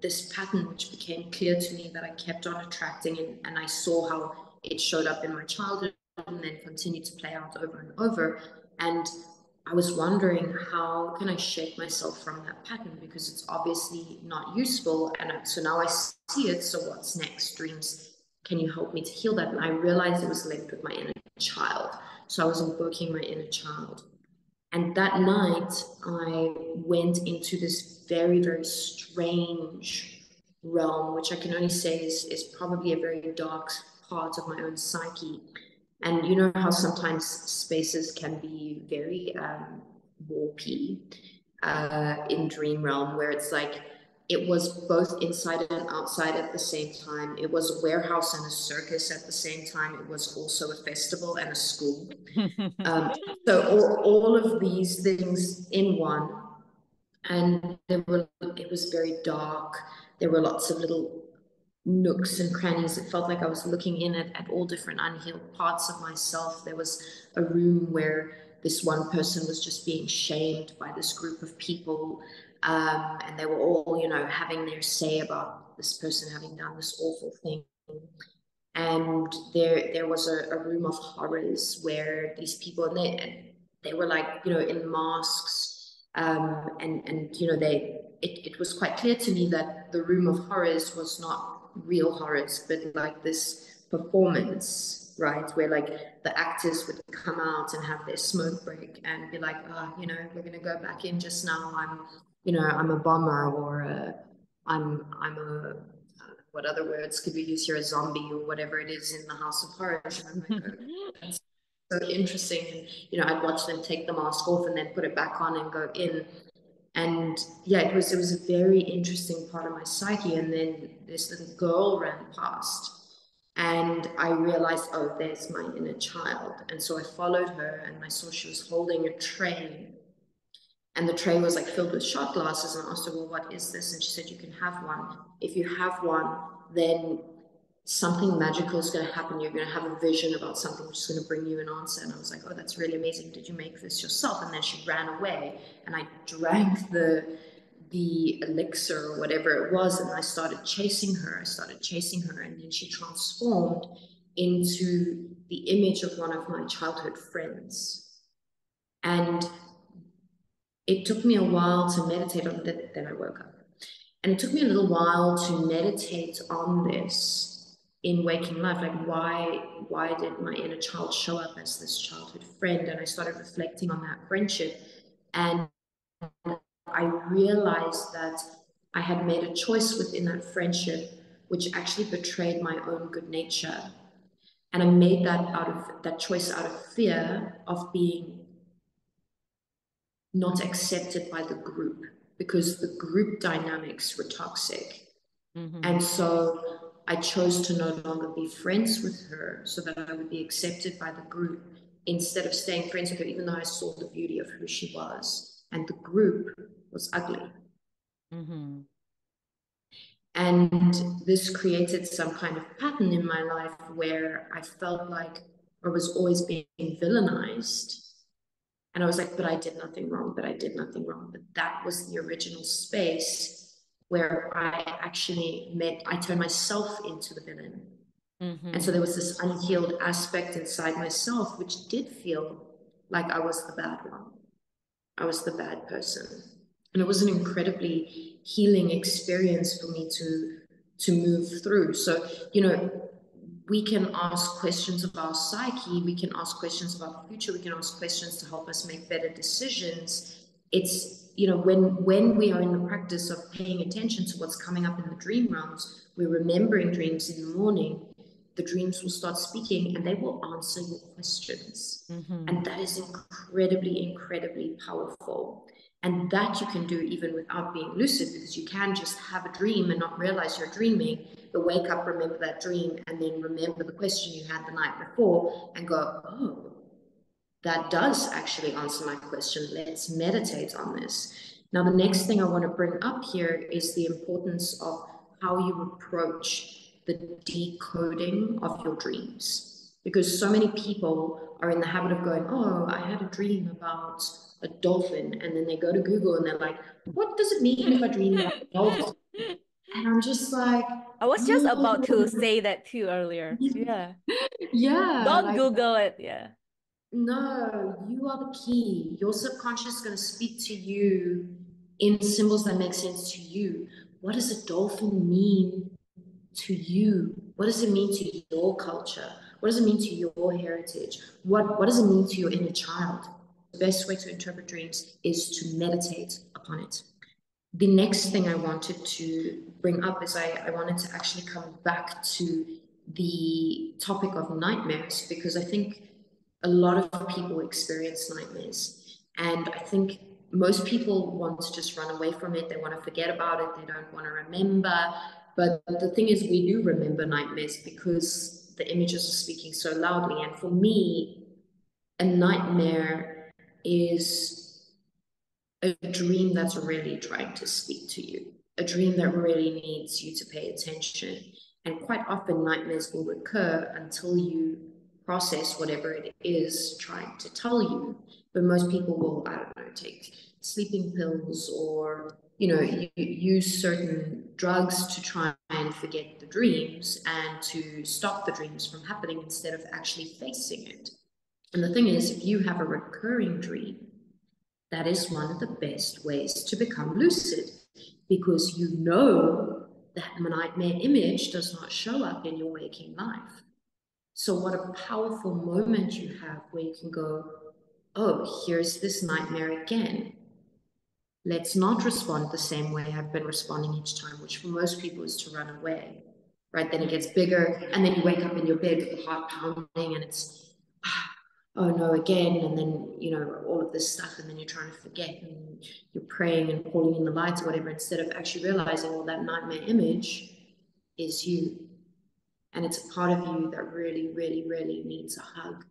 [SPEAKER 2] this pattern which became clear to me that I kept on attracting, and I saw how it showed up in my childhood and then continued to play out over and over. And I was wondering, how can I shake myself from that pattern? Because it's obviously not useful. And so now I see it. So what's next? Dreams, can you help me to heal that? And I realized it was linked with my inner child. So I was invoking my inner child. And that night, I went into this very, very strange realm, which I can only say is probably a very dark part of my own psyche. And you know how sometimes spaces can be very warpy in dream realm, where it's like it was both inside and outside at the same time. It was a warehouse and a circus at the same time. It was also a festival and a school. So all of these things in one. And it was very dark. There were lots of little nooks and crannies. It felt like I was looking in at all different unhealed parts of myself. There was a room where this one person was just being shamed by this group of people. And they were all, you know, having their say about this person having done this awful thing. And there was a room of horrors where these people, and they were like, you know, in masks, and you know, it was quite clear to me that the room of horrors was not real horrors, but like this performance, right, where like the actors would come out and have their smoke break and be like, oh, you know, we're gonna go back in just now. I'm a bomber, or I'm a what other words could we use here, a zombie or whatever it is in the House of Horrors. And I'm like, oh, that's so interesting. And, you know, I'd watch them take the mask off and then put it back on and go in. And yeah, it was a very interesting part of my psyche. And then this little girl ran past and I realized, oh, there's my inner child. And so I followed her and I saw she was holding a tray. And the tray was like filled with shot glasses. And I asked her, well, what is this? And she said, you can have one. If you have one, then something magical is going to happen. You're going to have a vision about something which is going to bring you an answer. And I was like, oh, that's really amazing. Did you make this yourself? And then she ran away. And I drank the elixir or whatever it was. And I started chasing her. And then she transformed into the image of one of my childhood friends. And it took me a while to meditate on it. Then I woke up. And it took me a little while to meditate on this in waking life. Like, why did my inner child show up as this childhood friend? And I started reflecting on that friendship. And I realized that I had made a choice within that friendship, which actually betrayed my own good nature. And I made that choice out of fear of being not accepted by the group, because the group dynamics were toxic. And so I chose to no longer be friends with her so that I would be accepted by the group, instead of staying friends with her, even though I saw the beauty of who she was. And the group was ugly. And this created some kind of pattern in my life where I felt like I was always being villainized. And I was like, but I did nothing wrong. But that was the original space where I turned myself into the villain. And so there was this unhealed aspect inside myself, which did feel like I was the bad one. I was the bad person. And it was an incredibly healing experience for me to move through. So, you know, we can ask questions of our psyche, we can ask questions about the future, we can ask questions to help us make better decisions. It's, you know, when we are in the practice of paying attention to what's coming up in the dream realms, we're remembering dreams in the morning, the dreams will start speaking and they will answer your questions. And that is incredibly, incredibly powerful. And that you can do even without being lucid, because you can just have a dream and not realize you're dreaming, but wake up, remember that dream, and then remember the question you had the night before and go, oh, that does actually answer my question. Let's meditate on this. Now, the next thing I want to bring up here is the importance of how you approach the decoding of your dreams. because so many people are in the habit of going, oh, I had a dream about a dolphin, and then they go to Google and they're like, what does it mean if I dream about a dolphin? And I'm just like,
[SPEAKER 1] I was just about to
[SPEAKER 2] oh,
[SPEAKER 1] say that too earlier. Yeah.
[SPEAKER 2] yeah,
[SPEAKER 1] Don't
[SPEAKER 2] like,
[SPEAKER 1] Google it. Yeah.
[SPEAKER 2] no, you are the key. Your subconscious is going to speak to you in symbols that make sense to you. What does a dolphin mean to you? What does it mean to your culture? What does it mean to your heritage? What does it mean to your inner child? The best way to interpret dreams is to meditate upon it. The next thing I wanted to bring up is I wanted to actually come back to the topic of nightmares, because I think a lot of people experience nightmares. And I think most people want to just run away from it. They want to forget about it. They don't want to remember. But the thing is, we do remember nightmares because the images are speaking so loudly. And for me, a nightmare is a dream that's really trying to speak to you, a dream that really needs you to pay attention. And quite often, nightmares will recur until you process whatever it is trying to tell you. But most people will, I don't know, take sleeping pills, or use certain drugs to try and forget the dreams and to stop the dreams from happening instead of actually facing it. And the thing is, if you have a recurring dream, that is one of the best ways to become lucid, because you know that nightmare image does not show up in your waking life. So what a powerful moment you have where you can go, oh, here's this nightmare again. Let's not respond the same way I've been responding each time, which for most people is to run away, right? Then it gets bigger, and then you wake up in your bed with the heart pounding, and it's, oh no, again, and then, all of this stuff, and then you're trying to forget, and you're praying and calling in the lights or whatever, instead of actually realizing, well, that nightmare image is you. And it's a part of you that really, really, really needs a hug.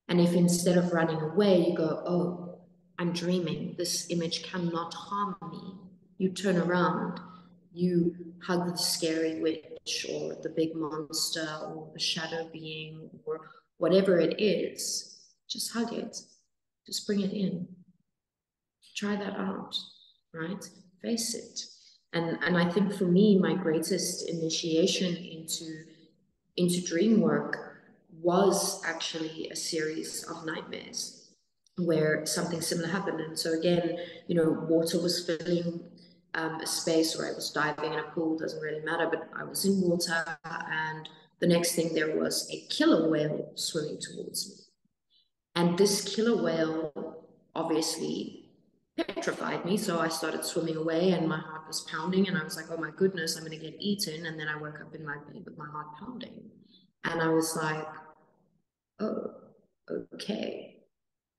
[SPEAKER 2] And if instead of running away, you go, oh, I'm dreaming, this image cannot harm me, you turn around, you hug the scary witch or the big monster or the shadow being or whatever it is, just hug it, just bring it in. Try that out, right? Face it. And I think for me, my greatest initiation into dream work was actually a series of nightmares where something similar happened. And so again, water was filling a space, or I was diving in a pool, doesn't really matter, but I was in water, and the next thing, there was a killer whale swimming towards me. And this killer whale obviously petrified me, so I started swimming away, and my heart was pounding, and I was like, oh my goodness, I'm going to get eaten. And then I woke up in my bed with my heart pounding, and I was like, oh, okay.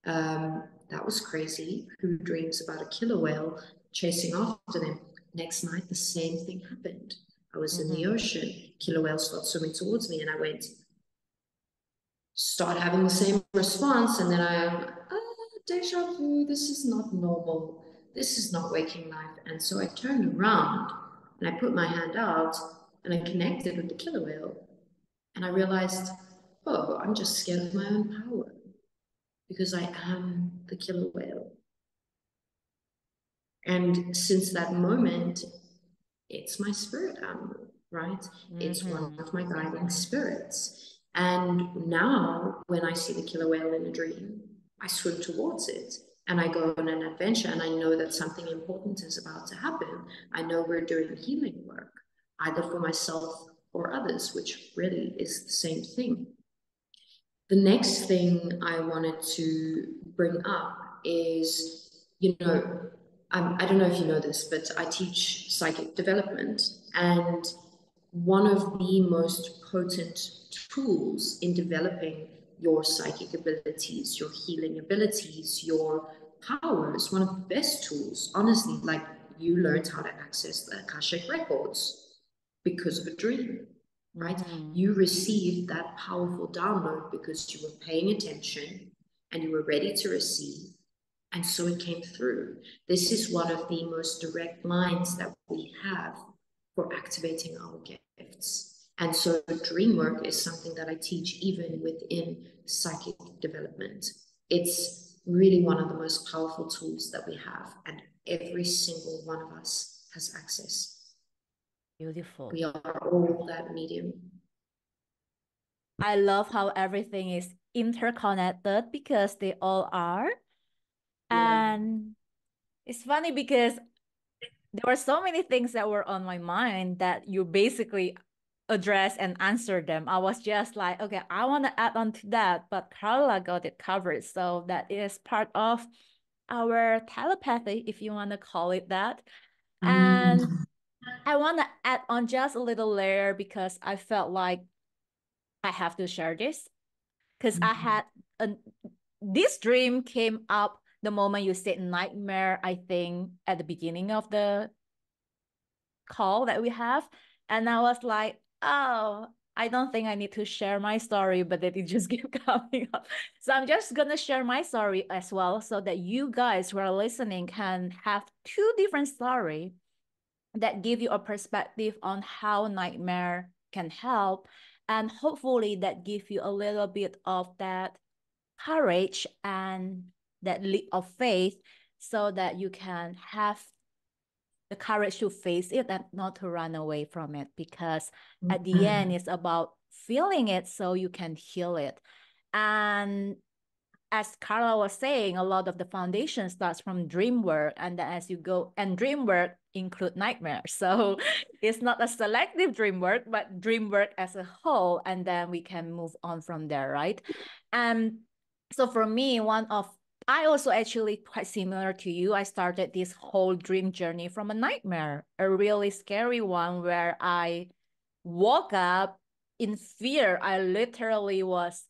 [SPEAKER 2] That was crazy. Who dreams about a killer whale chasing after them? Next night, the same thing happened. I was in the ocean. Killer whale started swimming towards me, and I went, start having the same response. And then deja vu, this is not normal. This is not waking life. And so I turned around and I put my hand out and I connected with the killer whale. And I realized, oh, I'm just scared of my own power, because I am the killer whale. And since that moment, it's my spirit animal, right? It's one of my guiding spirits. And now when I see the killer whale in a dream, I swim towards it and I go on an adventure, and I know that something important is about to happen. I know we're doing healing work, either for myself or others, which really is the same thing. The next thing I wanted to bring up is, I don't know if you know this, but I teach psychic development. And one of the most potent tools in developing your psychic abilities, your healing abilities, your powers, one of the best tools, honestly, like, you learned how to access the Akashic records because of a dream. Right? You received that powerful download because you were paying attention and you were ready to receive. And so it came through. This is one of the most direct lines that we have for activating our gifts. And so dream work is something that I teach even within psychic development. It's really one of the most powerful tools that we have, and every single one of us has access.
[SPEAKER 1] Beautiful.
[SPEAKER 2] We are all that medium.
[SPEAKER 1] I love how everything is interconnected because they all are.
[SPEAKER 2] Yeah.
[SPEAKER 1] And it's funny because there were so many things that were on my mind that you basically address and answer them. I was just like, okay, I want to add on to that, but Carla got it covered. So that is part of our telepathy, if you want to call it that. And I want to add on just a little layer because I felt like I have to share this because I had this dream came up the moment you said nightmare, I think at the beginning of the call that we have. And I was like, oh, I don't think I need to share my story, but then it just kept coming up. So I'm just gonna share my story as well so that you guys who are listening can have two different stories that give you a perspective on how nightmare can help. And hopefully that give you a little bit of that courage and that leap of faith so that you can have the courage to face it and not to run away from it, because at the end it's about feeling it so you can heal it. And as Carla was saying, a lot of the foundation starts from dream work, and then as you go, and dream work include nightmares. So it's not a selective dream work, but dream work as a whole, and then we can move on from there, right? And so for me, I also actually quite similar to you. I started this whole dream journey from a nightmare, a really scary one where I woke up in fear. I literally was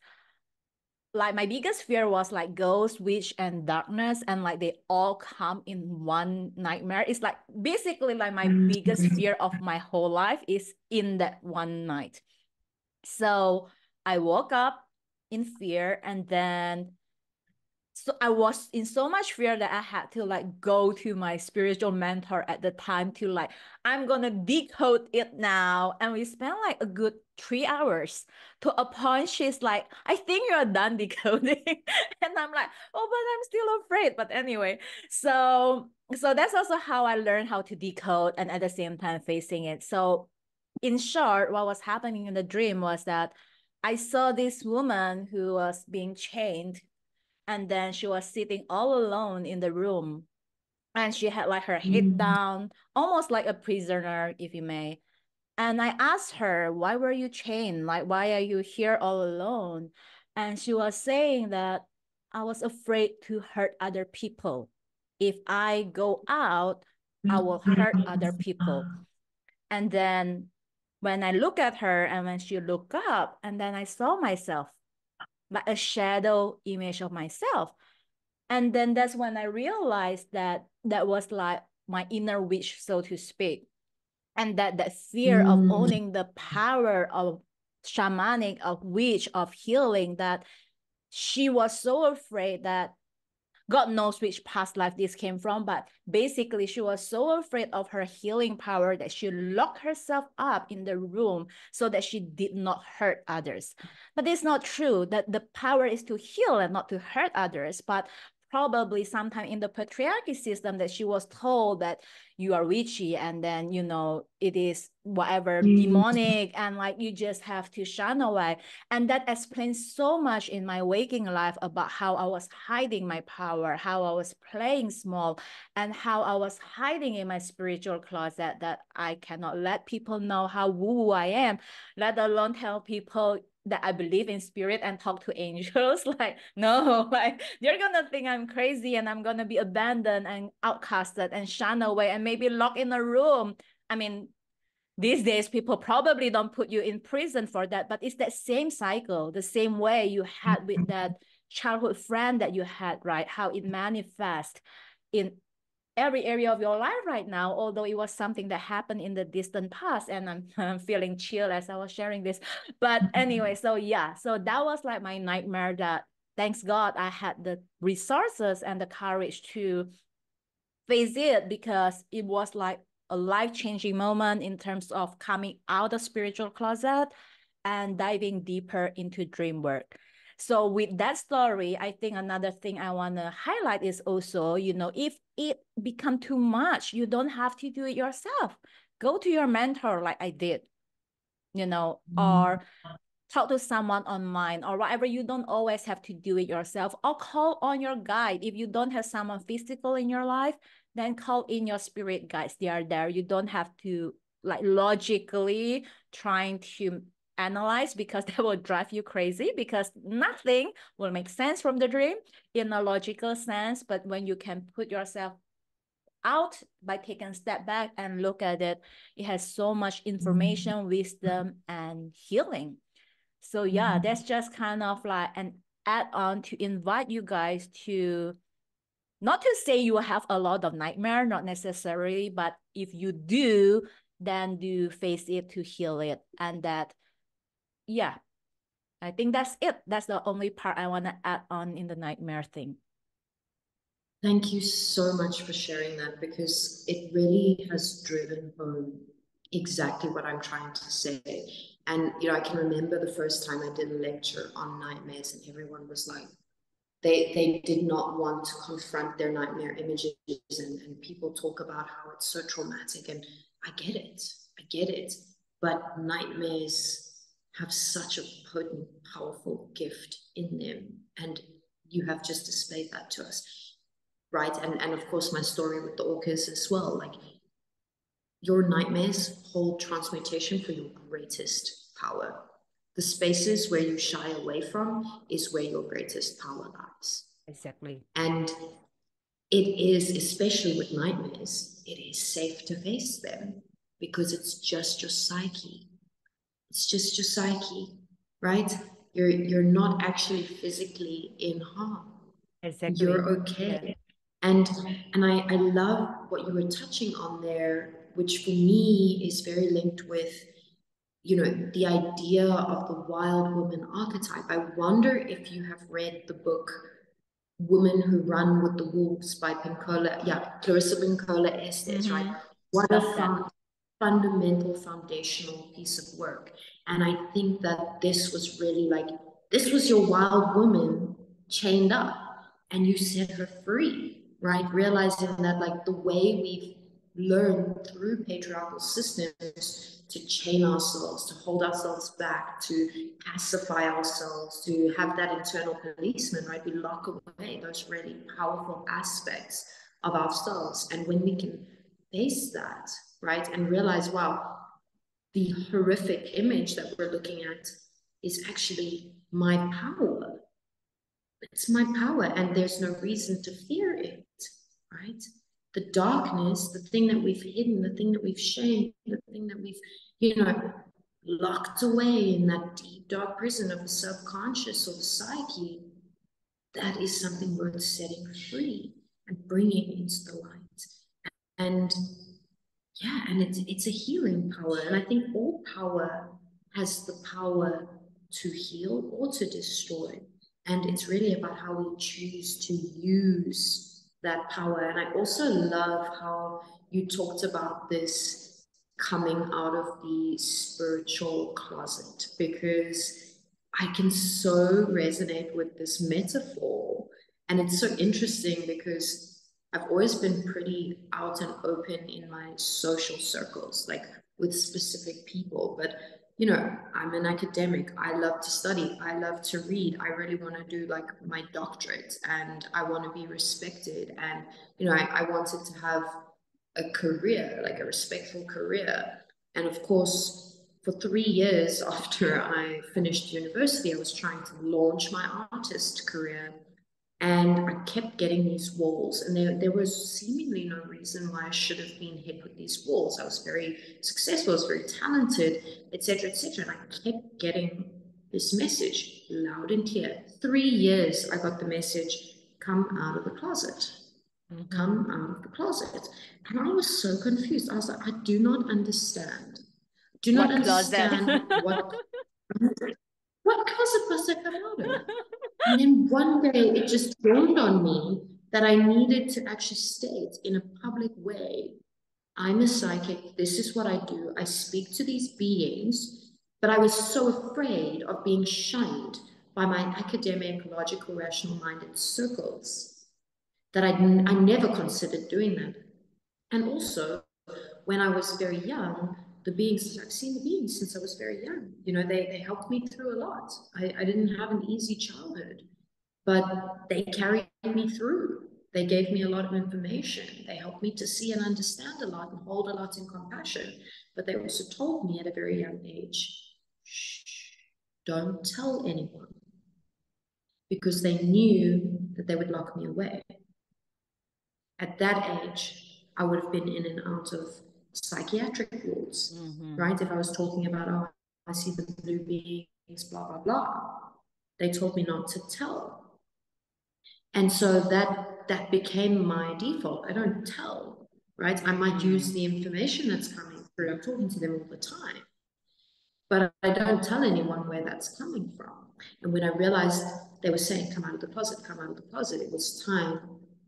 [SPEAKER 1] like, my biggest fear was like ghosts, witch, and darkness, and like they all come in one nightmare. It's like basically like my biggest fear of my whole life is in that one night. So I woke up in fear, and then so I was in so much fear that I had to like go to my spiritual mentor at the time to like, I'm gonna decode it now. And we spent like a good 3 hours, to a point she's like, I think you're done decoding. And I'm like, oh, but I'm still afraid. But anyway, so that's also how I learned how to decode and at the same time facing it. So in short, what was happening in the dream was that I saw this woman who was being chained, and then she was sitting all alone in the room, and she had like her head down, almost like a prisoner, if you may. And I asked her, why were you chained? Like, why are you here all alone? And she was saying that I was afraid to hurt other people. If I go out, I will hurt other people. And then when I look at her and when she looked up, and then I saw myself, like a shadow image of myself. And then that's when I realized that that was like my inner witch, so to speak. And that fear of owning the power of shamanic, of witch, of healing, that she was so afraid that God knows which past life this came from, but basically she was so afraid of her healing power that she locked herself up in the room so that she did not hurt others. But it's not true that the power is to heal and not to hurt others, but probably sometime in the patriarchy system that she was told that you are witchy, and then it is whatever demonic, and like you just have to shun away. And that explains so much in my waking life about how I was hiding my power, how I was playing small, and how I was hiding in my spiritual closet, that I cannot let people know how woo I am, let alone tell people that I believe in spirit and talk to angels. Like, no, like they're gonna think I'm crazy and I'm gonna be abandoned and outcasted and shunned away and maybe locked in a room. I mean, these days people probably don't put you in prison for that, but it's that same cycle, the same way you had with that childhood friend that you had, right? How it manifests in every area of your life right now, although it was something that happened in the distant past. And I'm feeling chill as I was sharing this. But anyway, so yeah, so that was like my nightmare, that thanks God I had the resources and the courage to face it, because it was like a life-changing moment in terms of coming out of spiritual closet and diving deeper into dream work. So with that story, I think another thing I want to highlight is also, you know, if it become too much, you don't have to do it yourself. Go to your mentor like I did, you know, or talk to someone online or whatever. You don't always have to do it yourself, or call on your guide. If you don't have someone physical in your life, then call in your spirit guides. They are there. You don't have to like logically trying to analyze, because that will drive you crazy, because nothing will make sense from the dream in a logical sense. But when you can put yourself out by taking a step back and look at it, it has so much information, wisdom, and healing. So yeah, that's just kind of like an add-on to invite you guys to, not to say you have a lot of nightmare, not necessarily, but if you do, then do face it to heal it. And that, yeah, I think that's it. That's the only part I want to add on in the nightmare thing.
[SPEAKER 2] Thank you so much for sharing that, because it really has driven home exactly what I'm trying to say. And, you know, I can remember the first time I did a lecture on nightmares, and everyone was like, they did not want to confront their nightmare images, and people talk about how it's so traumatic, and I get it, but nightmares have such a potent, powerful gift in them, and you have just displayed that to us, right? And of course my story with the orcas as well, like your nightmares hold transmutation for your greatest power. The spaces where you shy away from is where your greatest power lies.
[SPEAKER 1] Exactly.
[SPEAKER 2] And it is, especially with nightmares, it is safe to face them, because it's just your psyche. It's just your psyche, right? You're not actually physically in harm.
[SPEAKER 1] Exactly.
[SPEAKER 2] You're okay. Yeah. And I love what you were touching on there, which for me is very linked with, you know, the idea of the wild woman archetype. I wonder if you have read the book Women Who Run with the Wolves by Clarissa Pinkola Estes, right? What a fundamental, foundational piece of work. And I think that this was really like, this was your wild woman chained up, and you set her free, right? Realizing that like the way we've learned through patriarchal systems to chain ourselves, to hold ourselves back, to pacify ourselves, to have that internal policeman, right? We lock away those really powerful aspects of ourselves. And when we can face that, right, and realize, wow, the horrific image that we're looking at is actually my power. It's my power, and there's no reason to fear it, right? The darkness, the thing that we've hidden, the thing that we've shamed, the thing that we've, you know, locked away in that deep, dark prison of the subconscious or the psyche, that is something worth setting free and bringing into the light. And yeah, and it's a healing power. And I think all power has the power to heal or to destroy. And it's really about how we choose to use that power. And I also love how you talked about this coming out of the spiritual closet, because I can so resonate with this metaphor. And it's so interesting because I've always been pretty out and open in my social circles, like with specific people. But, you know, I'm an academic. I love to study. I love to read. I really want to do like my doctorate, and I want to be respected. And, you know, I wanted to have a career, like a respectful career. And of course, for 3 years after I finished university, I was trying to launch my artist career. And I kept getting these walls, and there was seemingly no reason why I should have been hit with these walls. I was very successful, I was very talented, etc., etc. And I kept getting this message loud and clear. 3 years I got the message, come out of the closet. Come out of the closet. And I was so confused. I was like, I do not understand. Do not understand what closet must I come out of? And then one day it just dawned on me that I needed to actually state in a public way, I'm a psychic. This is what I do. I speak to these beings, but I was so afraid of being shunned by my academic, logical, rational-minded circles that I never considered doing that. And also, when I was very young, the beings, I've seen the beings since I was very young. You know, they helped me through a lot. I didn't have an easy childhood, but they carried me through. They gave me a lot of information. They helped me to see and understand a lot and hold a lot in compassion. But they also told me at a very young age, shh, don't tell anyone, because they knew that they would lock me away. At that age, I would have been in and out of psychiatric wards, right? If I was talking about, oh, I see the blue beings, blah, blah, blah. They told me not to tell. And so that became my default. I don't tell, right? I might use the information that's coming through. I'm talking to them all the time, but I don't tell anyone where that's coming from. And when I realized they were saying, come out of the closet, come out of the closet, it was time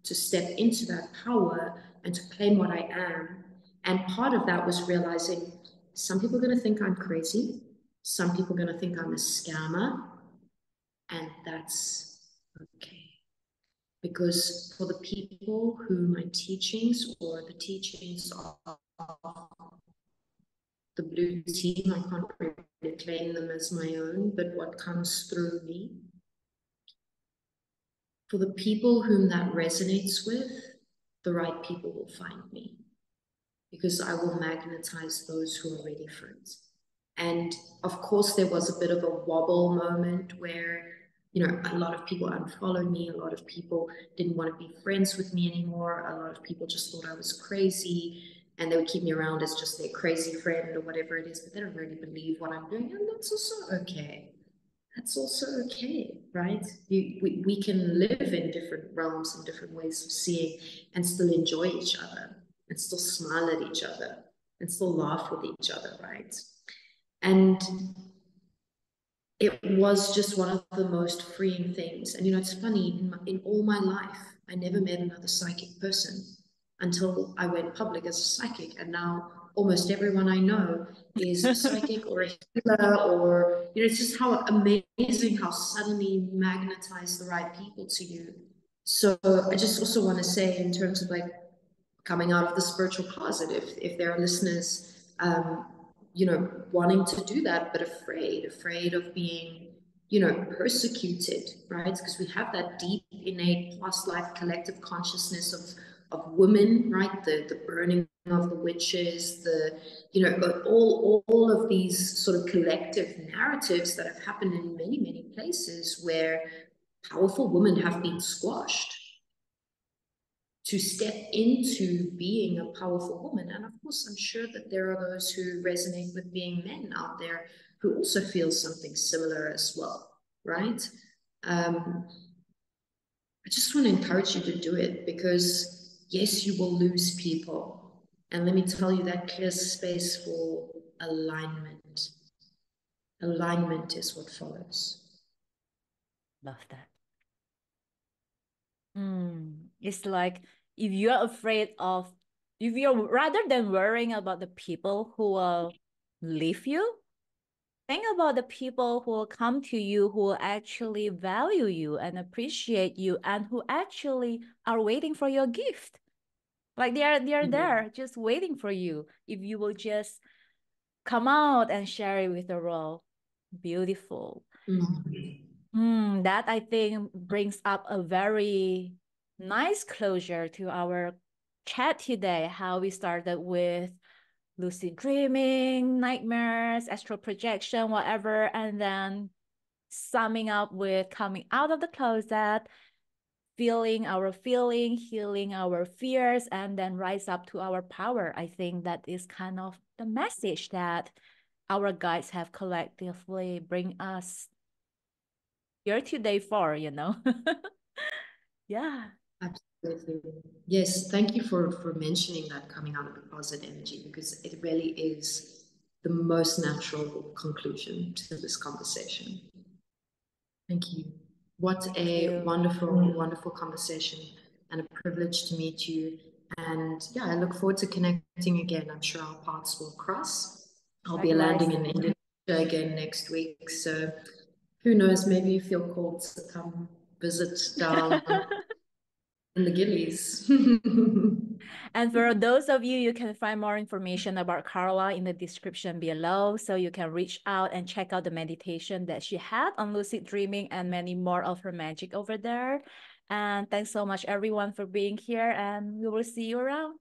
[SPEAKER 2] to step into that power and to claim what I am. And part of that was realizing some people are going to think I'm crazy. Some people are going to think I'm a scammer. And that's okay. Because for the people who my teachings or the teachings of the blue team, I can't really claim them as my own, but what comes through me. For the people whom that resonates with, the right people will find me, because I will magnetize those who are ready for it. And of course, there was a bit of a wobble moment where, you know, a lot of people unfollowed me. A lot of people didn't want to be friends with me anymore. A lot of people just thought I was crazy, and they would keep me around as just their crazy friend or whatever it is, but they don't really believe what I'm doing. And that's also okay. That's also okay, right? We can live in different realms and different ways of seeing and still enjoy each other and still smile at each other and still laugh with each other, right? And it was just one of the most freeing things. And, you know, it's funny, in all my life, I never met another psychic person until I went public as a psychic. And now almost everyone I know is a psychic or a healer, or, you know, it's just how amazing how suddenly you magnetize the right people to you. So I just also want to say, in terms of like coming out of the spiritual closet, if there are listeners, you know, wanting to do that, but afraid of being, you know, persecuted, right? Because we have that deep, innate past life collective consciousness of women, right? The burning of the witches, the, you know, but all of these sort of collective narratives that have happened in many, many places where powerful women have been squashed to step into being a powerful woman. And of course, I'm sure that there are those who resonate with being men out there who also feel something similar as well, right? I just want to encourage you to do it, because yes, you will lose people. And let me tell you, that clears space for alignment. Alignment is what follows.
[SPEAKER 1] Love that. It's like, if you're afraid of, if you're, rather than worrying about the people who will leave you, think about the people who will come to you, who will actually value you and appreciate you, and who actually are waiting for your gift. Like they're there just waiting for you. If you will just come out and share it with the world. Beautiful. That I think brings up a very nice closure to our chat today. How we started with lucid dreaming, nightmares, astral projection, whatever, and then summing up with coming out of the closet, feeling our feeling, healing our fears, and then rise up to our power. I think that is kind of the message that our guides have collectively bring us here today for, you know. Yeah.
[SPEAKER 2] Absolutely. Yes, thank you for mentioning that coming out of the closet energy, because it really is the most natural conclusion to this conversation. Thank you. What a wonderful, wonderful conversation, and a privilege to meet you. And yeah, I look forward to connecting again. I'm sure our paths will cross. I'll be
[SPEAKER 1] Likewise.
[SPEAKER 2] landing in Indonesia again next week. So who knows, maybe you feel called to come visit down in the Gillies.
[SPEAKER 1] And for those of you, you can find more information about Carla in the description below. So you can reach out and check out the meditation that she had on lucid dreaming and many more of her magic over there. And thanks so much, everyone, for being here. And we will see you around.